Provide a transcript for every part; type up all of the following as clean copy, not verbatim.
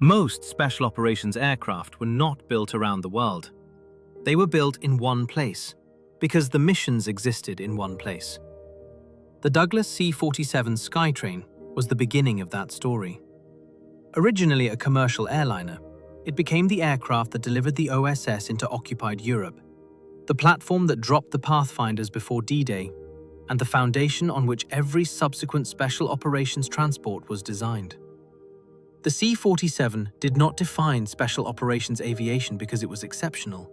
Most special operations aircraft were not built around the world. They were built in one place, because the missions existed in one place. The Douglas C-47 Skytrain was the beginning of that story. Originally a commercial airliner, it became the aircraft that delivered the OSS into occupied Europe, the platform that dropped the Pathfinders before D-Day, and the foundation on which every subsequent special operations transport was designed. The C-47 did not define special operations aviation because it was exceptional.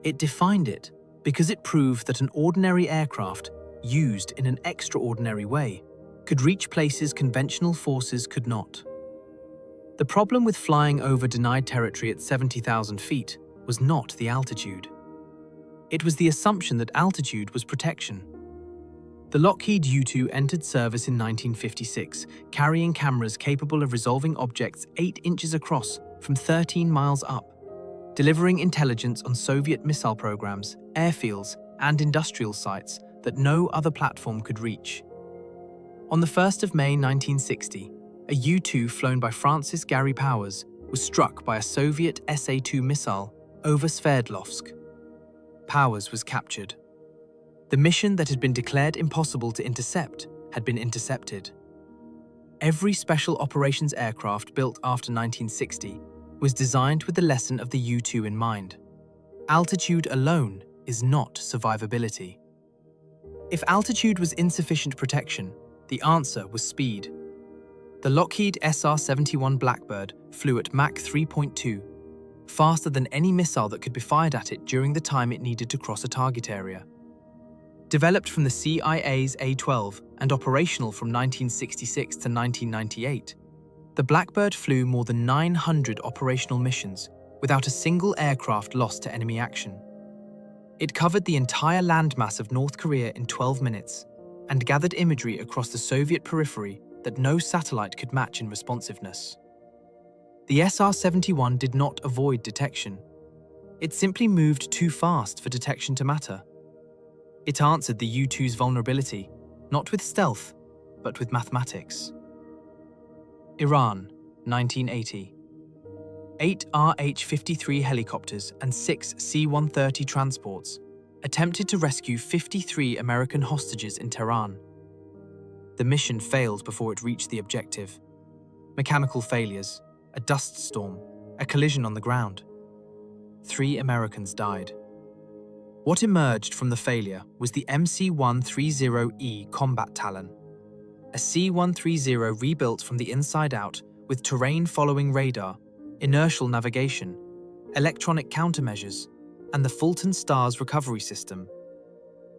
It defined it because it proved that an ordinary aircraft, used in an extraordinary way, could reach places conventional forces could not. The problem with flying over denied territory at 70,000 feet was not the altitude. It was the assumption that altitude was protection. The Lockheed U-2 entered service in 1956, carrying cameras capable of resolving objects 8 inches across from 13 miles up, delivering intelligence on Soviet missile programs, airfields, and industrial sites that no other platform could reach. On the 1st of May 1960, a U-2 flown by Francis Gary Powers was struck by a Soviet SA-2 missile over Sverdlovsk. Powers was captured. The mission that had been declared impossible to intercept had been intercepted. Every special operations aircraft built after 1960 was designed with the lesson of the U-2 in mind. Altitude alone is not survivability. If altitude was insufficient protection, the answer was speed. The Lockheed SR-71 Blackbird flew at Mach 3.2, faster than any missile that could be fired at it during the time it needed to cross a target area. Developed from the CIA's A-12 and operational from 1966 to 1998, the Blackbird flew more than 900 operational missions without a single aircraft lost to enemy action. It covered the entire landmass of North Korea in 12 minutes and gathered imagery across the Soviet periphery that no satellite could match in responsiveness. The SR-71 did not avoid detection. It simply moved too fast for detection to matter. It answered the U-2's vulnerability, not with stealth, but with mathematics. Iran, 1980. 8 RH-53 helicopters and 6 C-130 transports attempted to rescue 53 American hostages in Tehran. The mission failed before it reached the objective. Mechanical failures, a dust storm, a collision on the ground. 3 Americans died. What emerged from the failure was the MC-130 Combat Talon, a C-130 rebuilt from the inside out with terrain-following radar, inertial navigation, electronic countermeasures, and the Fulton Stars recovery system.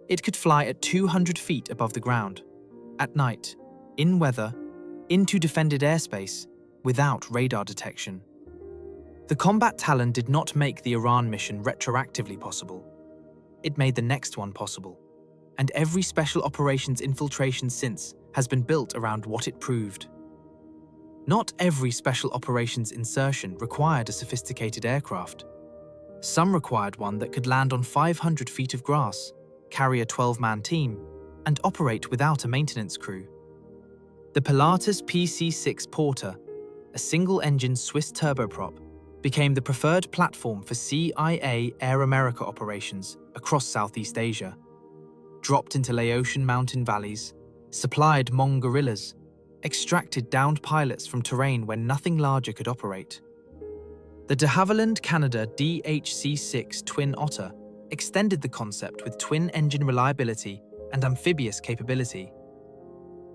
It could fly at 200 feet above the ground, at night, in weather, into defended airspace, without radar detection. The Combat Talon did not make the Iran mission retroactively possible. It made the next one possible, and every special operations infiltration since has been built around what it proved. Not every special operations insertion required a sophisticated aircraft. Some required one that could land on 500 feet of grass, carry a 12-man team, and operate without a maintenance crew. The Pilatus PC-6 Porter, a single-engine Swiss turboprop, became the preferred platform for CIA Air America operations across Southeast Asia. Dropped into Laotian mountain valleys, supplied Hmong guerrillas, extracted downed pilots from terrain where nothing larger could operate. The de Havilland Canada DHC-6 Twin Otter extended the concept with twin-engine reliability and amphibious capability.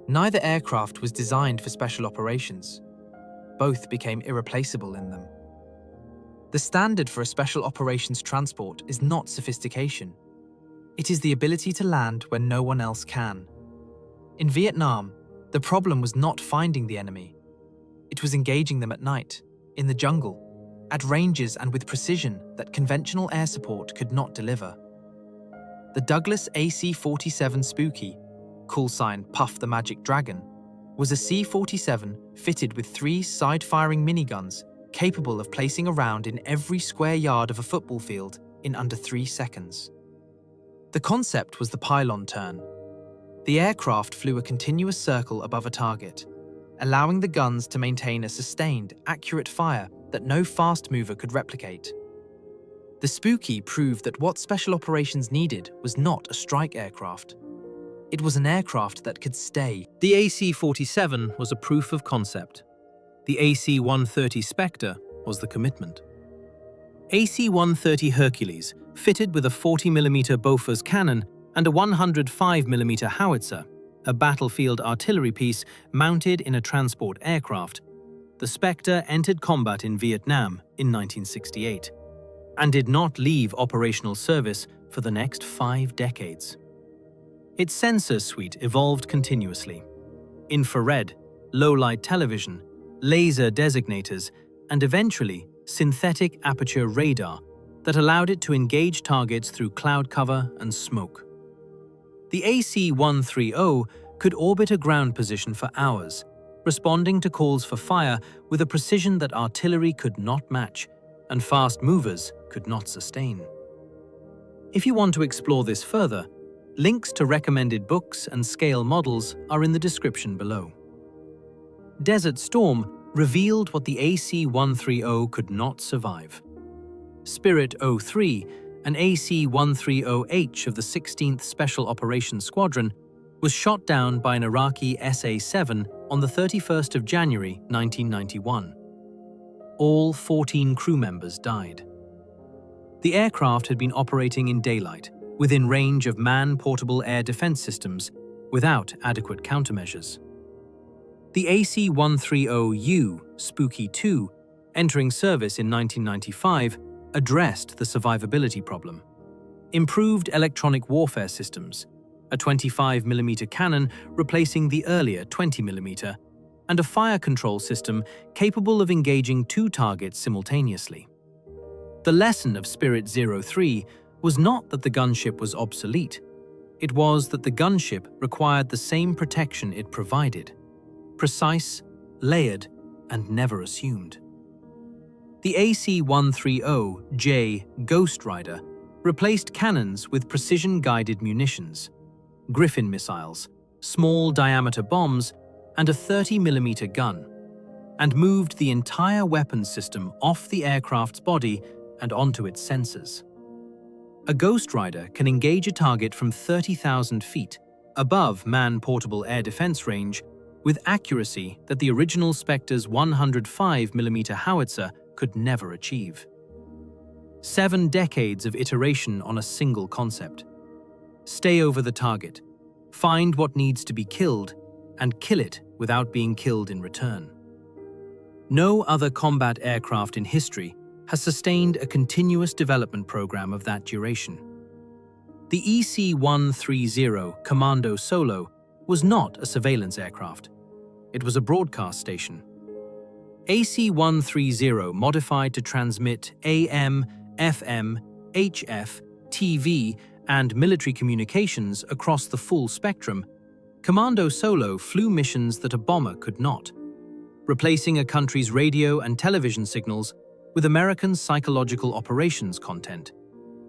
Neither aircraft was designed for special operations. Both became irreplaceable in them. The standard for a special operations transport is not sophistication. It is the ability to land when no one else can. In Vietnam, the problem was not finding the enemy. It was engaging them at night, in the jungle, at ranges and with precision that conventional air support could not deliver. The Douglas AC-47 Spooky, call sign Puff the Magic Dragon, was a C-47 fitted with 3 side-firing miniguns capable of placing a round in every square yard of a football field in under 3 seconds. The concept was the pylon turn. The aircraft flew a continuous circle above a target. allowing the guns to maintain a sustained, accurate fire that no fast mover could replicate. The Spooky proved that what Special Operations needed was not a strike aircraft. It was an aircraft that could stay. The AC-47 was a proof of concept. The AC-130 Spectre was the commitment. AC-130 Hercules, fitted with a 40mm Bofors cannon and a 105mm howitzer, a battlefield artillery piece mounted in a transport aircraft, the Spectre entered combat in Vietnam in 1968 and did not leave operational service for the next 5 decades. Its sensor suite evolved continuously. Infrared, low-light television, laser designators, and eventually synthetic aperture radar that allowed it to engage targets through cloud cover and smoke. The AC-130 could orbit a ground position for hours, responding to calls for fire with a precision that artillery could not match and fast movers could not sustain. If you want to explore this further, links to recommended books and scale models are in the description below. Desert Storm revealed what the AC-130 could not survive. Spirit 03, an AC-130H of the 16th Special Operations Squadron, was shot down by an Iraqi SA-7 on the 31st of January 1991. All 14 crew members died. The aircraft had been operating in daylight, within range of man-portable air defense systems, without adequate countermeasures. The AC-130U Spooky 2, entering service in 1995, addressed the survivability problem. Improved electronic warfare systems, a 25mm cannon replacing the earlier 20mm, and a fire control system capable of engaging 2 targets simultaneously. The lesson of Spirit 03 was not that the gunship was obsolete. It was that the gunship required the same protection it provided: precise, layered, and never assumed. The AC-130J Ghost Rider replaced cannons with precision-guided munitions, Griffin missiles, small-diameter bombs, and a 30mm gun, and moved the entire weapons system off the aircraft's body and onto its sensors. A Ghost Rider can engage a target from 30,000 feet, above man-portable air defense range, with accuracy that the original Spectre's 105mm howitzer could never achieve. 7 decades of iteration on a single concept. Stay over the target, find what needs to be killed, and kill it without being killed in return. No other combat aircraft in history has sustained a continuous development program of that duration. The EC-130 Commando Solo was not a surveillance aircraft. It was a broadcast station. AC-130 modified to transmit AM, FM, HF, TV, and military communications across the full spectrum, Commando Solo flew missions that a bomber could not, replacing a country's radio and television signals with American psychological operations content,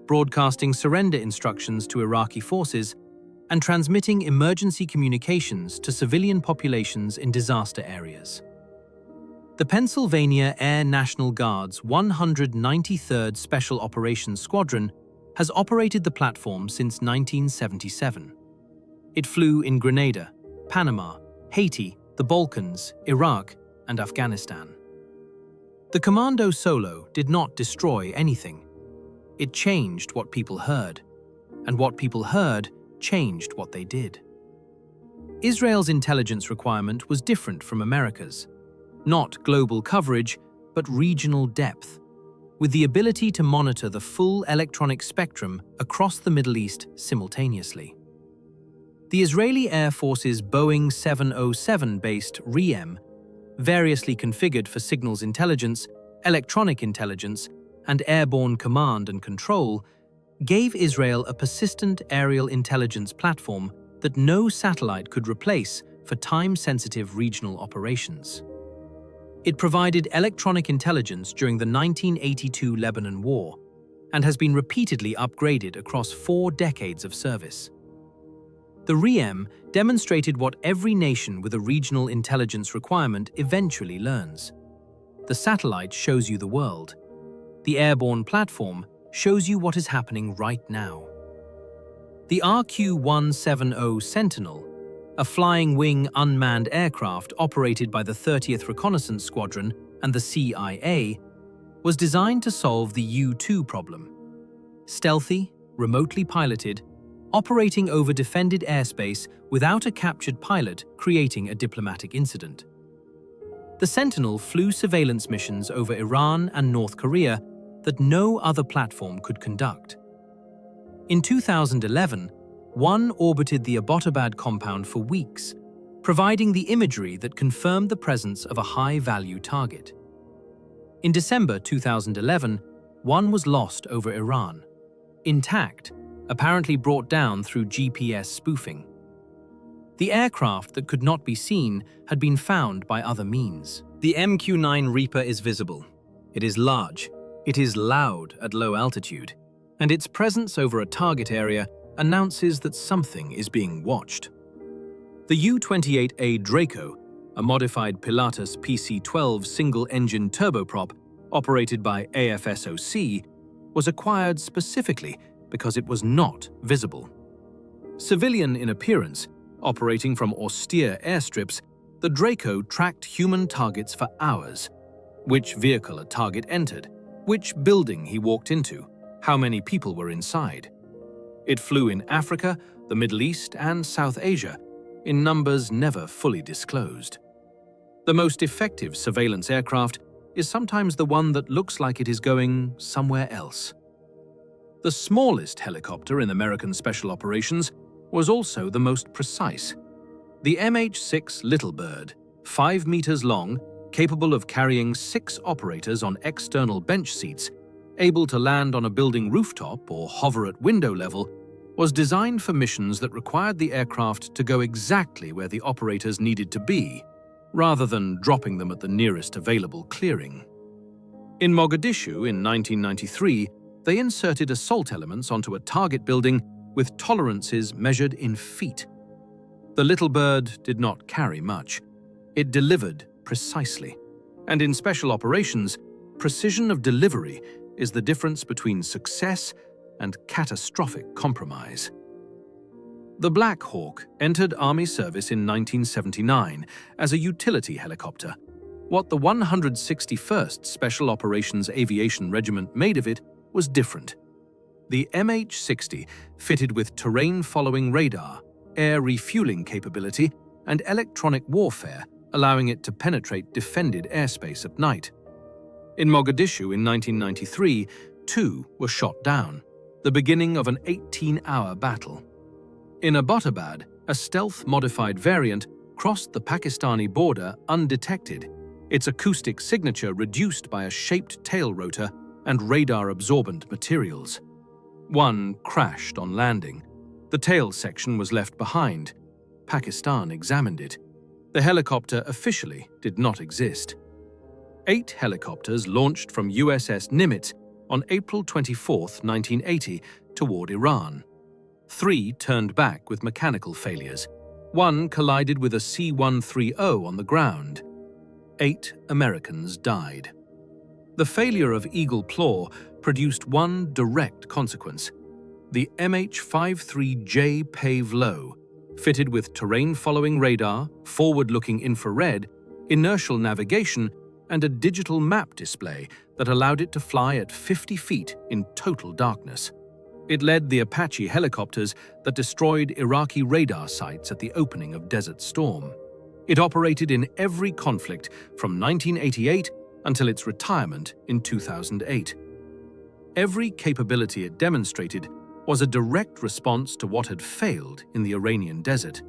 broadcasting surrender instructions to Iraqi forces, and transmitting emergency communications to civilian populations in disaster areas. The Pennsylvania Air National Guard's 193rd Special Operations Squadron has operated the platform since 1977. It flew in Grenada, Panama, Haiti, the Balkans, Iraq, and Afghanistan. The Commando Solo did not destroy anything. It changed what people heard, and what people heard changed what they did. Israel's intelligence requirement was different from America's. Not global coverage, but regional depth, with the ability to monitor the full electronic spectrum across the Middle East simultaneously. The Israeli Air Force's Boeing 707-based REM, variously configured for signals intelligence, electronic intelligence, and airborne command and control, gave Israel a persistent aerial intelligence platform that no satellite could replace for time-sensitive regional operations. It provided electronic intelligence during the 1982 Lebanon War and has been repeatedly upgraded across 4 decades of service. The REM demonstrated what every nation with a regional intelligence requirement eventually learns. The satellite shows you the world. The airborne platform shows you what is happening right now. The RQ-170 Sentinel, a flying-wing unmanned aircraft operated by the 30th Reconnaissance Squadron and the CIA, was designed to solve the U-2 problem. Stealthy, remotely piloted, operating over defended airspace without a captured pilot creating a diplomatic incident. The Sentinel flew surveillance missions over Iran and North Korea that no other platform could conduct. In 2011, one orbited the Abbottabad compound for weeks, providing the imagery that confirmed the presence of a high-value target. In December 2011, one was lost over Iran, intact, apparently brought down through GPS spoofing. The aircraft that could not be seen had been found by other means. The MQ-9 Reaper is visible. It is large. It is loud at low altitude. And its presence over a target area announces that something is being watched. The U-28A Draco, a modified Pilatus PC-12 single-engine turboprop operated by AFSOC, was acquired specifically because it was not visible. Civilian in appearance, operating from austere airstrips, the Draco tracked human targets for hours. Which vehicle a target entered, which building he walked into, how many people were inside. It flew in Africa, the Middle East, and South Asia, in numbers never fully disclosed. The most effective surveillance aircraft is sometimes the one that looks like it is going somewhere else. The smallest helicopter in American Special Operations was also the most precise. The MH-6 Little Bird, 5 meters long, capable of carrying 6 operators on external bench seats, able to land on a building rooftop or hover at window level, was designed for missions that required the aircraft to go exactly where the operators needed to be, rather than dropping them at the nearest available clearing. In Mogadishu in 1993, they inserted assault elements onto a target building with tolerances measured in feet. The Little Bird did not carry much. It delivered precisely. And in special operations, precision of delivery is the difference between success and catastrophic compromise. The Black Hawk entered Army service in 1979 as a utility helicopter. What the 161st Special Operations Aviation Regiment made of it was different. The MH-60, fitted with terrain-following radar, air refueling capability, and electronic warfare, allowing it to penetrate defended airspace at night. In Mogadishu in 1993, 2 were shot down, the beginning of an 18-hour battle. In Abbottabad, a stealth-modified variant crossed the Pakistani border undetected, its acoustic signature reduced by a shaped tail rotor and radar-absorbent materials. One crashed on landing. The tail section was left behind. Pakistan examined it. The helicopter officially did not exist. 8 helicopters launched from USS Nimitz on April 24, 1980, toward Iran. 3 turned back with mechanical failures. 1 collided with a C-130 on the ground. 8 Americans died. The failure of Eagle Claw produced one direct consequence. The MH-53J Pave Low, fitted with terrain-following radar, forward-looking infrared, inertial navigation, and a digital map display that allowed it to fly at 50 feet in total darkness. It led the Apache helicopters that destroyed Iraqi radar sites at the opening of Desert Storm. It operated in every conflict from 1988 until its retirement in 2008. Every capability it demonstrated was a direct response to what had failed in the Iranian desert.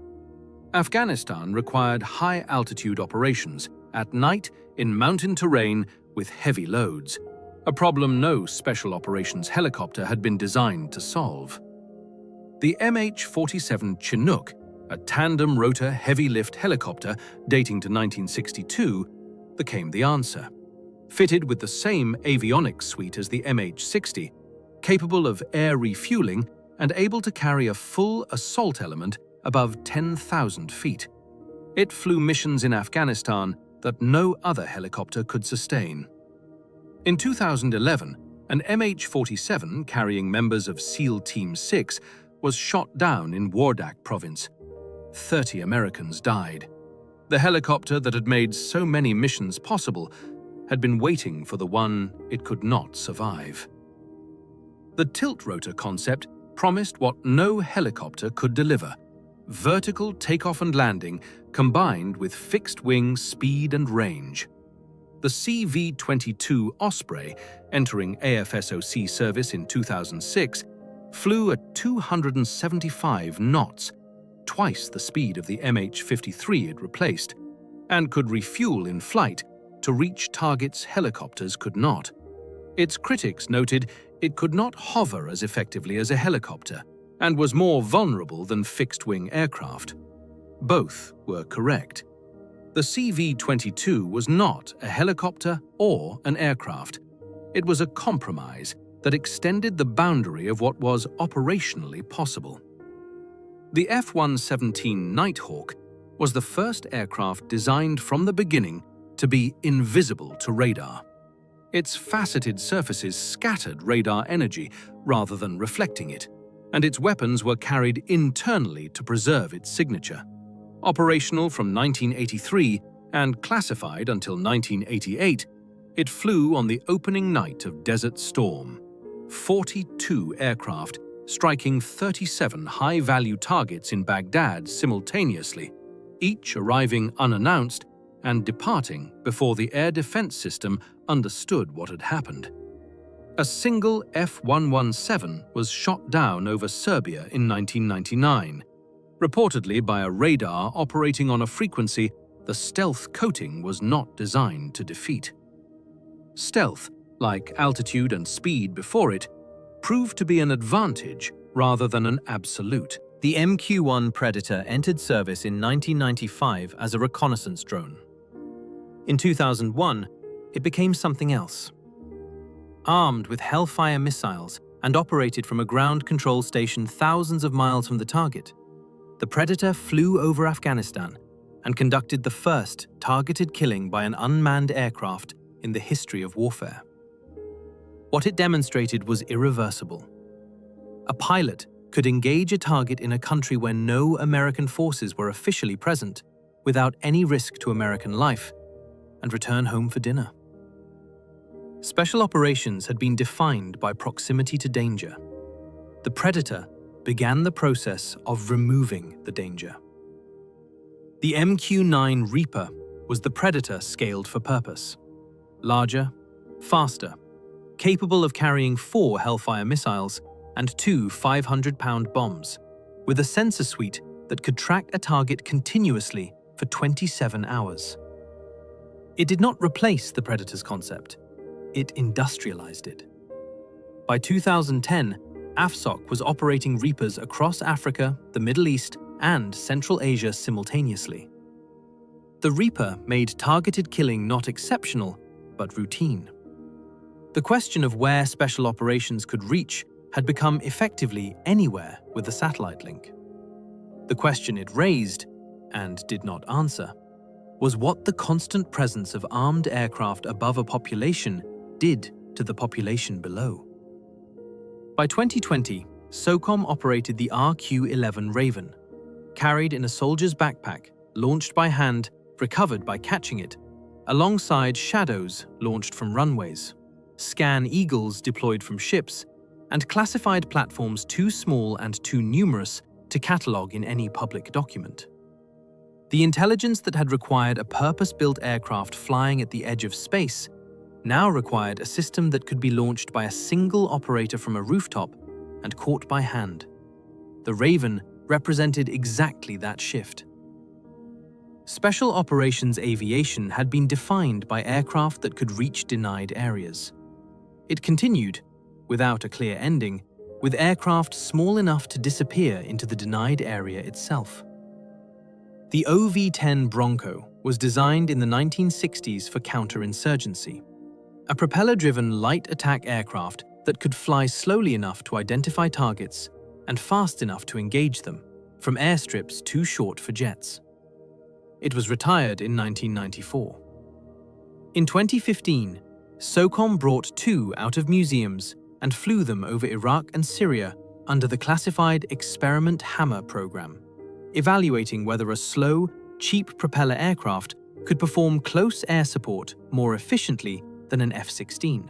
Afghanistan required high-altitude operations, at night in mountain terrain with heavy loads, a problem no special operations helicopter had been designed to solve. The MH-47 Chinook, a tandem-rotor heavy-lift helicopter dating to 1962, became the answer. Fitted with the same avionics suite as the MH-60, capable of air refueling and able to carry a full assault element above 10,000 feet. It flew missions in Afghanistan that no other helicopter could sustain. In 2011, an MH-47 carrying members of SEAL Team 6 was shot down in Wardak province. 30 Americans died. The helicopter that had made so many missions possible had been waiting for the one it could not survive. The tilt rotor concept promised what no helicopter could deliver: vertical takeoff and landing combined with fixed-wing speed and range. The CV-22 Osprey, entering AFSOC service in 2006, flew at 275 knots, twice the speed of the MH-53 it replaced, and could refuel in flight to reach targets helicopters could not. Its critics noted it could not hover as effectively as a helicopter and was more vulnerable than fixed-wing aircraft. Both were correct. The CV-22 was not a helicopter or an aircraft. It was a compromise that extended the boundary of what was operationally possible. The F-117 Nighthawk was the first aircraft designed from the beginning to be invisible to radar. Its faceted surfaces scattered radar energy rather than reflecting it, and its weapons were carried internally to preserve its signature. Operational from 1983 and classified until 1988, it flew on the opening night of Desert Storm. 42 aircraft, striking 37 high-value targets in Baghdad simultaneously, each arriving unannounced and departing before the air defense system understood what had happened. A single F-117 was shot down over Serbia in 1999, reportedly by a radar operating on a frequency the stealth coating was not designed to defeat. Stealth, like altitude and speed before it, proved to be an advantage rather than an absolute. The MQ-1 Predator entered service in 1995 as a reconnaissance drone. In 2001, it became something else. Armed with Hellfire missiles and operated from a ground control station thousands of miles from the target, the Predator flew over Afghanistan and conducted the first targeted killing by an unmanned aircraft in the history of warfare. What it demonstrated was irreversible. A pilot could engage a target in a country where no American forces were officially present without any risk to American life and return home for dinner. Special operations had been defined by proximity to danger. The Predator began the process of removing the danger. The MQ-9 Reaper was the Predator scaled for purpose. Larger, faster, capable of carrying 4 Hellfire missiles and 2 500-pound bombs, with a sensor suite that could track a target continuously for 27 hours. It did not replace the Predator's concept, it industrialized it. By 2010, AFSOC was operating Reapers across Africa, the Middle East, and Central Asia simultaneously. The Reaper made targeted killing not exceptional, but routine. The question of where special operations could reach had become effectively anywhere with a satellite link. The question it raised, and did not answer, was what the constant presence of armed aircraft above a population did to the population below. By 2020, SOCOM operated the RQ-11 Raven, carried in a soldier's backpack, launched by hand, recovered by catching it, alongside Shadows launched from runways, Scan Eagles deployed from ships, and classified platforms too small and too numerous to catalogue in any public document. The intelligence that had required a purpose-built aircraft flying at the edge of space now required a system that could be launched by a single operator from a rooftop and caught by hand. The Raven represented exactly that shift. Special Operations Aviation had been defined by aircraft that could reach denied areas. It continued, without a clear ending, with aircraft small enough to disappear into the denied area itself. The OV-10 Bronco was designed in the 1960s for counterinsurgency, a propeller-driven light attack aircraft that could fly slowly enough to identify targets and fast enough to engage them, from airstrips too short for jets. It was retired in 1994. In 2015, SOCOM brought 2 out of museums and flew them over Iraq and Syria under the classified Experiment Hammer program, evaluating whether a slow, cheap propeller aircraft could perform close air support more efficiently than an F-16.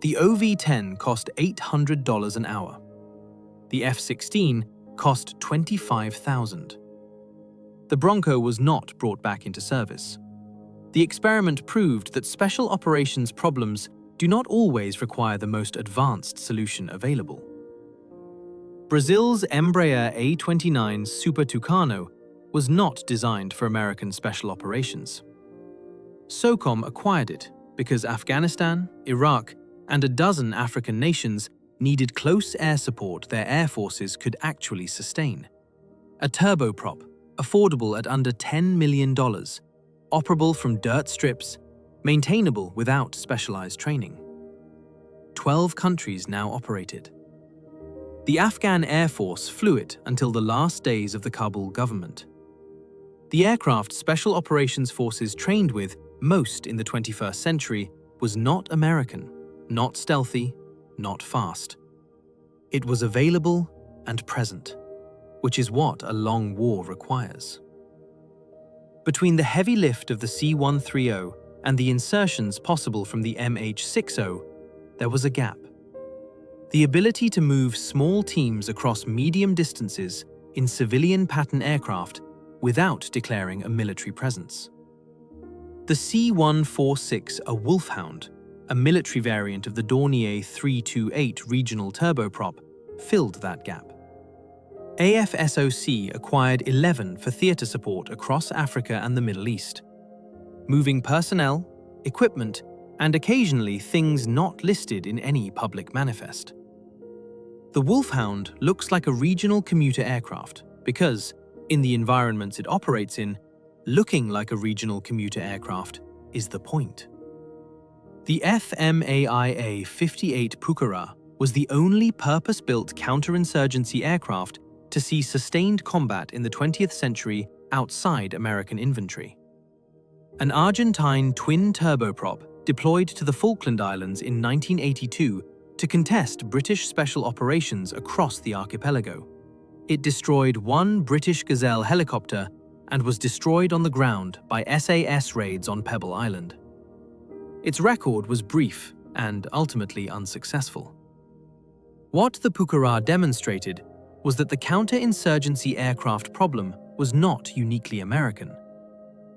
The OV-10 cost $800 an hour. The F-16 cost $25,000. The Bronco was not brought back into service. The experiment proved that special operations problems do not always require the most advanced solution available. Brazil's Embraer A29 Super Tucano was not designed for American special operations. SOCOM acquired it because Afghanistan, Iraq, and a dozen African nations needed close air support their air forces could actually sustain. A turboprop, affordable at under $10 million, operable from dirt strips, maintainable without specialized training. 12 countries now operate it. The Afghan Air Force flew it until the last days of the Kabul government. The aircraft Special Operations Forces trained with most in the 21st century was not American, not stealthy, not fast. It was available and present, which is what a long war requires. Between the heavy lift of the C-130 and the insertions possible from the MH-60, there was a gap. The ability to move small teams across medium distances in civilian pattern aircraft without declaring a military presence. The C-146, a Wolfhound, a military variant of the Dornier 328 regional turboprop, filled that gap. AFSOC acquired 11 for theatre support across Africa and the Middle East, moving personnel, equipment, and occasionally things not listed in any public manifest. The Wolfhound looks like a regional commuter aircraft because, in the environments it operates in, looking like a regional commuter aircraft is the point. The FMAIA-58 Pucará was the only purpose-built counterinsurgency aircraft to see sustained combat in the 20th century outside American inventory. An Argentine twin turboprop deployed to the Falkland Islands in 1982 to contest British special operations across the archipelago. It destroyed 1 British Gazelle helicopter and was destroyed on the ground by SAS raids on Pebble Island. Its record was brief and ultimately unsuccessful. What the Pucará demonstrated was that the counterinsurgency aircraft problem was not uniquely American,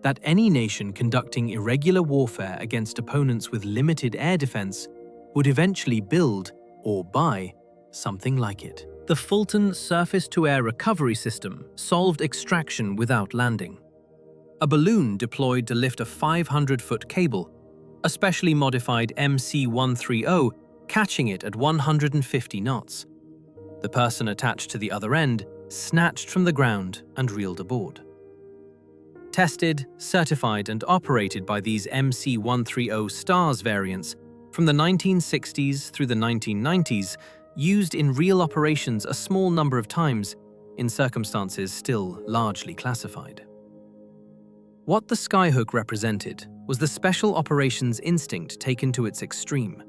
that any nation conducting irregular warfare against opponents with limited air defense would eventually build or buy something like it. The Fulton Surface-to-Air Recovery System solved extraction without landing. A balloon deployed to lift a 500-foot cable, a specially modified MC-130 catching it at 150 knots. The person attached to the other end snatched from the ground and reeled aboard. Tested, certified, and operated by these MC-130 STARS variants from the 1960s through the 1990s, used in real operations a small number of times in circumstances still largely classified. What the Skyhook represented was the special operations instinct taken to its extreme.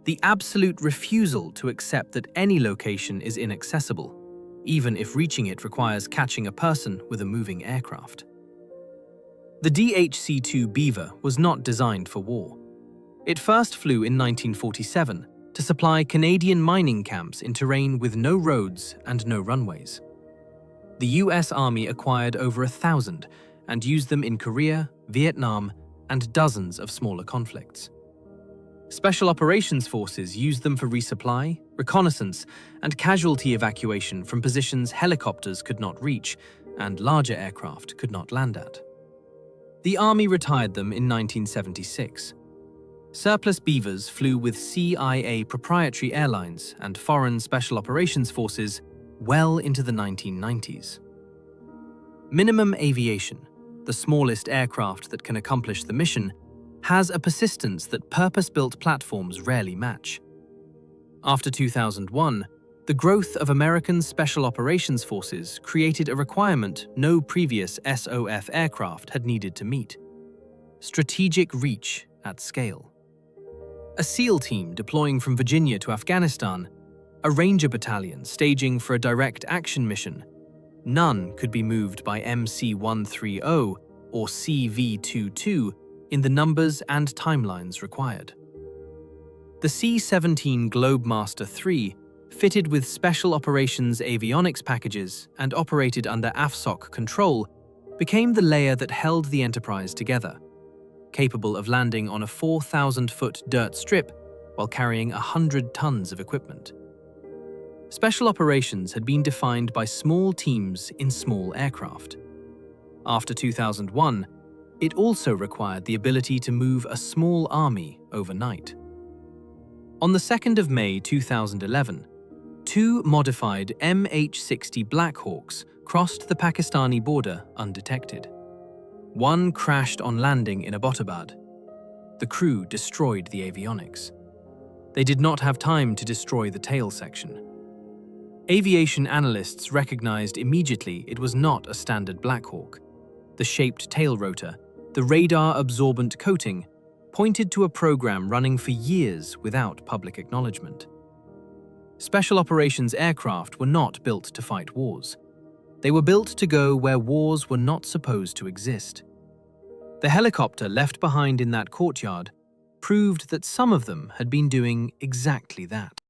The absolute refusal to accept that any location is inaccessible, even if reaching it requires catching a person with a moving aircraft. The DHC-2 Beaver was not designed for war. It first flew in 1947 to supply Canadian mining camps in terrain with no roads and no runways. The US Army acquired over 1,000 and used them in Korea, Vietnam, and dozens of smaller conflicts. Special Operations Forces used them for resupply, reconnaissance, and casualty evacuation from positions helicopters could not reach and larger aircraft could not land at. The Army retired them in 1976. Surplus Beavers flew with CIA proprietary airlines and foreign Special Operations Forces well into the 1990s. Minimum Aviation, the smallest aircraft that can accomplish the mission, has a persistence that purpose-built platforms rarely match. After 2001, the The growth of American Special Operations Forces created a requirement no previous SOF aircraft had needed to meet: strategic reach at scale. A SEAL team deploying from Virginia to Afghanistan, a Ranger battalion staging for a direct action mission, none could be moved by MC-130 or CV-22 in the numbers and timelines required. The C-17 Globemaster III, fitted with Special Operations Avionics packages and operated under AFSOC control, became the layer that held the Enterprise together, capable of landing on a 4,000-foot dirt strip while carrying 100 tons of equipment. Special operations had been defined by small teams in small aircraft. After 2001, it also required the ability to move a small army overnight. On the 2nd of May 2011, two modified MH-60 Blackhawks crossed the Pakistani border undetected. One crashed on landing in Abbottabad. The crew destroyed the avionics. They did not have time to destroy the tail section. Aviation analysts recognized immediately it was not a standard Blackhawk. The shaped tail rotor, the radar-absorbent coating, pointed to a program running for years without public acknowledgement. Special operations aircraft were not built to fight wars. They were built to go where wars were not supposed to exist. The helicopter left behind in that courtyard proved that some of them had been doing exactly that.